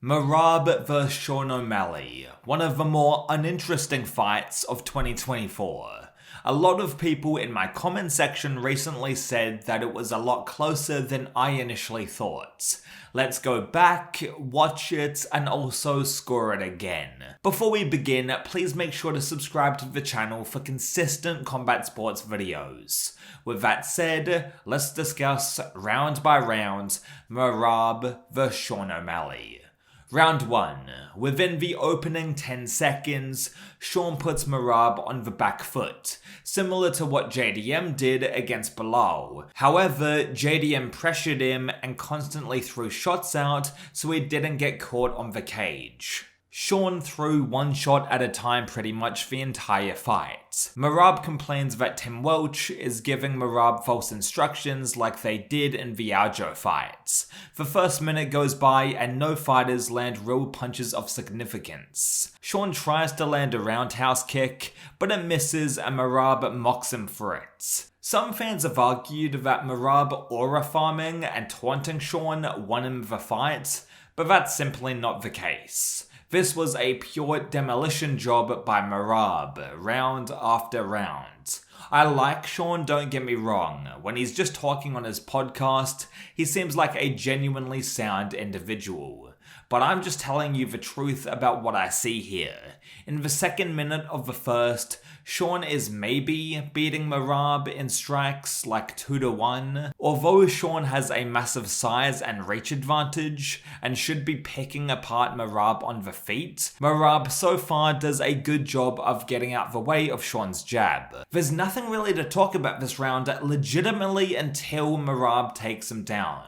Merab vs Sean O'Malley, one of the more uninteresting fights of 2024. A lot of people in my comment section recently said that it was a lot closer than I initially thought. Let's go back, watch it, and also score it again. Before we begin, please make sure to subscribe to the channel for consistent combat sports videos. With that said, let's discuss round by round Merab vs Sean O'Malley. Round 1. Within the opening 10 seconds, Sean puts Merab on the back foot, similar to what JDM did against Bilal. However, JDM pressured him and constantly threw shots out so he didn't get caught on the cage. Sean threw one shot at a time pretty much the entire fight. Merab complains that Tim Welch is giving Merab false instructions like they did in the Aljo fights. The first minute goes by and no fighters land real punches of significance. Sean tries to land a roundhouse kick, but it misses and Merab mocks him for it. Some fans have argued that Merab aura farming and taunting Sean won him the fight, but that's simply not the case. This was a pure demolition job by Merab, round after round. I like Sean, don't get me wrong. When he's just talking on his podcast, he seems like a genuinely sound individual. But I'm just telling you the truth about what I see here. In the second minute of the first, Sean is maybe beating Merab in strikes like 2-1. Although Sean has a massive size and reach advantage and should be picking apart Merab on the feet, Merab so far does a good job of getting out the way of Sean's jab. There's nothing really to talk about this round legitimately until Merab takes him down.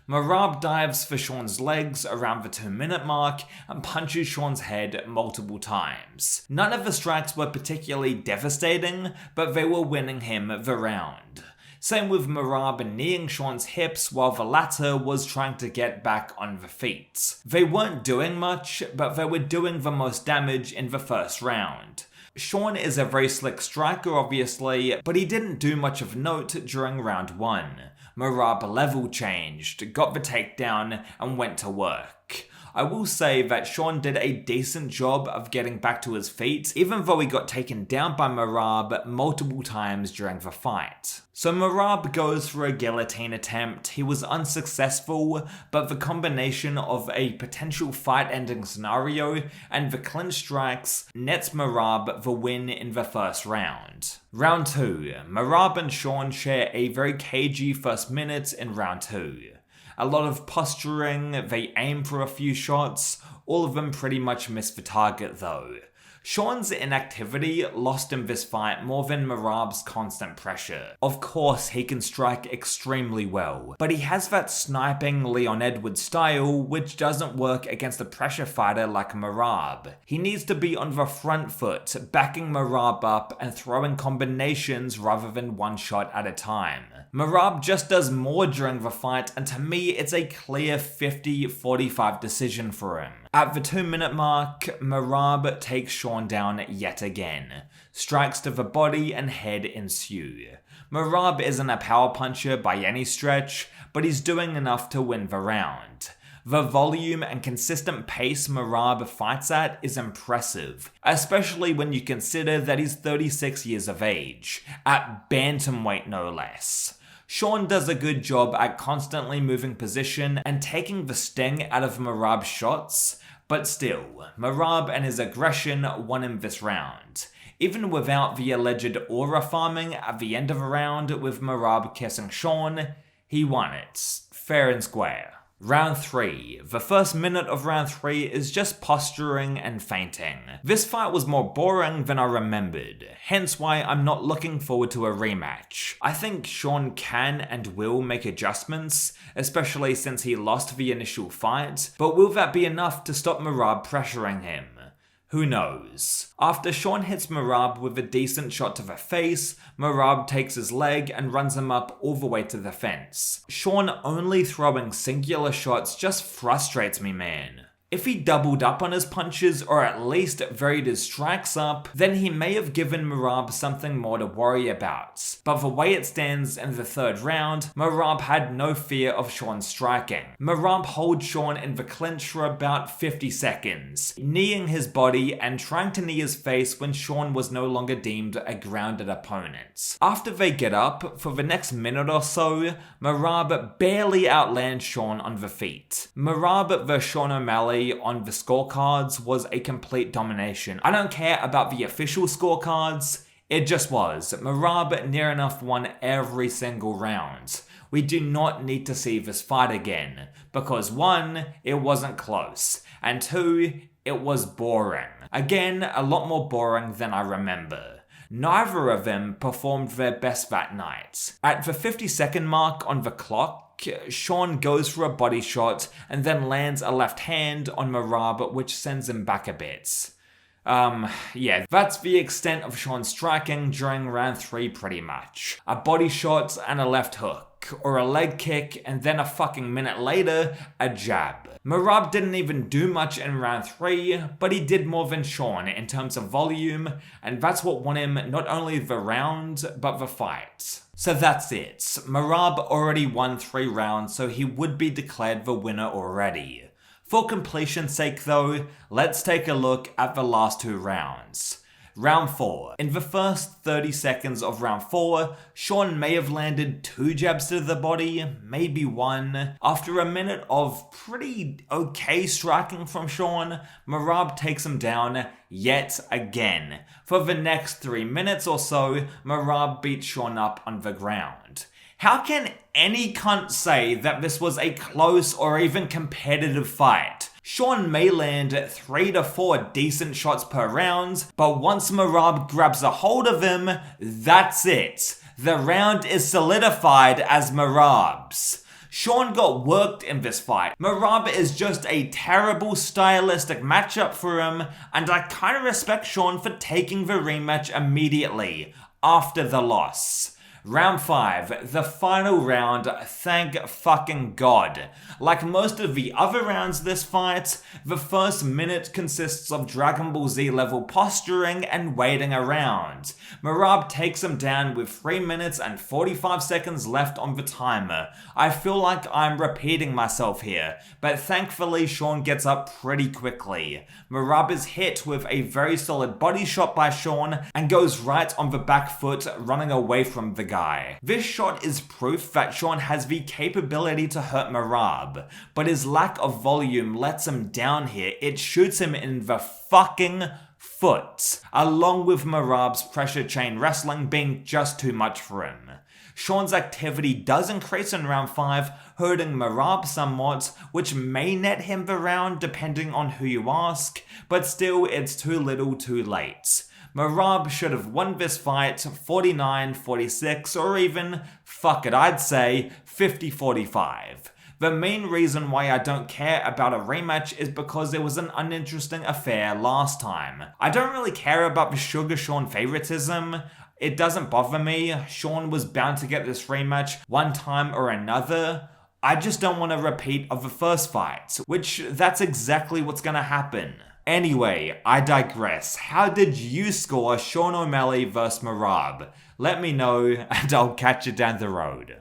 Merab dives for Sean's legs around the 2-minute mark and punches Sean's head multiple times. None of the strikes were particularly devastating, but they were winning him the round. Same with Merab kneeing Sean's hips while the latter was trying to get back on the feet. They weren't doing much, but they were doing the most damage in the first round. Sean is a very slick striker obviously, but he didn't do much of note during round 1. Merab level changed, got the takedown, and went to work. I will say that Sean did a decent job of getting back to his feet, even though he got taken down by Merab multiple times during the fight. So Merab goes for a guillotine attempt. He was unsuccessful, but the combination of a potential fight-ending scenario and the clinch strikes nets Merab the win in the first round. Round 2. Merab and Sean share a very cagey first minute in round 2. A lot of posturing, they aim for a few shots, all of them pretty much miss the target though. Sean's inactivity lost him this fight more than Merab's constant pressure. Of course, he can strike extremely well, but he has that sniping Leon Edwards style which doesn't work against a pressure fighter like Merab. He needs to be on the front foot, backing Merab up and throwing combinations rather than one shot at a time. Merab just does more during the fight, and to me it's a clear 50-45 decision for him. At the 2-minute mark, Merab takes Sean down yet again. Strikes to the body and head ensue. Merab isn't a power puncher by any stretch, but he's doing enough to win the round. The volume and consistent pace Merab fights at is impressive, especially when you consider that he's 36 years of age, at bantamweight no less. Sean does a good job at constantly moving position and taking the sting out of Merab's shots, but still, Merab and his aggression won him this round. Even without the alleged aura farming at the end of a round with Merab kissing Sean, he won it, fair and square. Round 3. The first minute of round 3 is just posturing and feinting. This fight was more boring than I remembered, hence why I'm not looking forward to a rematch. I think Sean can and will make adjustments, especially since he lost the initial fight, but will that be enough to stop Merab pressuring him? Who knows? After Sean hits Merab with a decent shot to the face, Merab takes his leg and runs him up all the way to the fence. Sean only throwing singular shots just frustrates me, man. If he doubled up on his punches or at least varied his strikes up, then he may have given Merab something more to worry about. But the way it stands in the third round, Merab had no fear of Sean striking. Merab holds Sean in the clinch for about 50 seconds, kneeing his body and trying to knee his face when Sean was no longer deemed a grounded opponent. After they get up, for the next minute or so, Merab barely outlands Sean on the feet. Merab vs Sean O'Malley on the scorecards was a complete domination. I don't care about the official scorecards, it just was. Merab near enough won every single round. We do not need to see this fight again, because 1, it wasn't close, and 2, it was boring. Again, a lot more boring than I remember. Neither of them performed their best that night. At the 50-second mark on the clock, Sean goes for a body shot and then lands a left hand on Merab, which sends him back a bit. Yeah, that's the extent of Sean's striking during round 3 pretty much. A body shot and a left hook, or a leg kick and then a fucking minute later, a jab. Merab didn't even do much in round 3, but he did more than Sean in terms of volume, and that's what won him not only the round, but the fight. So that's it. Merab already won 3 rounds, so he would be declared the winner already. For completion's sake though, let's take a look at the last 2 rounds. Round 4. In the first 30 seconds of round 4, Sean may have landed 2 jabs to the body, maybe 1. After a minute of pretty okay striking from Sean, Merab takes him down yet again. For the next 3 minutes or so, Merab beats Sean up on the ground. How can any cunt say that this was a close or even competitive fight? Sean may land 3 to 4 decent shots per round, but once Merab grabs a hold of him, that's it. The round is solidified as Merab's. Sean got worked in this fight. Merab is just a terrible stylistic matchup for him, and I kinda respect Sean for taking the rematch immediately after the loss. Round 5, the final round, thank fucking god. Like most of the other rounds this fight, the first minute consists of Dragon Ball Z level posturing and waiting around. Merab takes him down with 3 minutes and 45 seconds left on the timer. I feel like I'm repeating myself here, but thankfully Sean gets up pretty quickly. Merab is hit with a very solid body shot by Sean and goes right on the back foot, running away from the guy. This shot is proof that Sean has the capability to hurt Merab, but his lack of volume lets him down here. It shoots him in the fucking foot, along with Merab's pressure chain wrestling being just too much for him. Sean's activity does increase in round 5, hurting Merab somewhat, which may net him the round depending on who you ask, but still it's too little too late. Merab should have won this fight 49-46 or even, fuck it, I'd say 50-45. The main reason why I don't care about a rematch is because it was an uninteresting affair last time. I don't really care about the Sugar Sean favoritism. It doesn't bother me. Sean was bound to get this rematch one time or another. I just don't want a repeat of the first fight, which that's exactly what's gonna happen. Anyway, I digress. How did you score Sean O'Malley vs Merab? Let me know and I'll catch you down the road.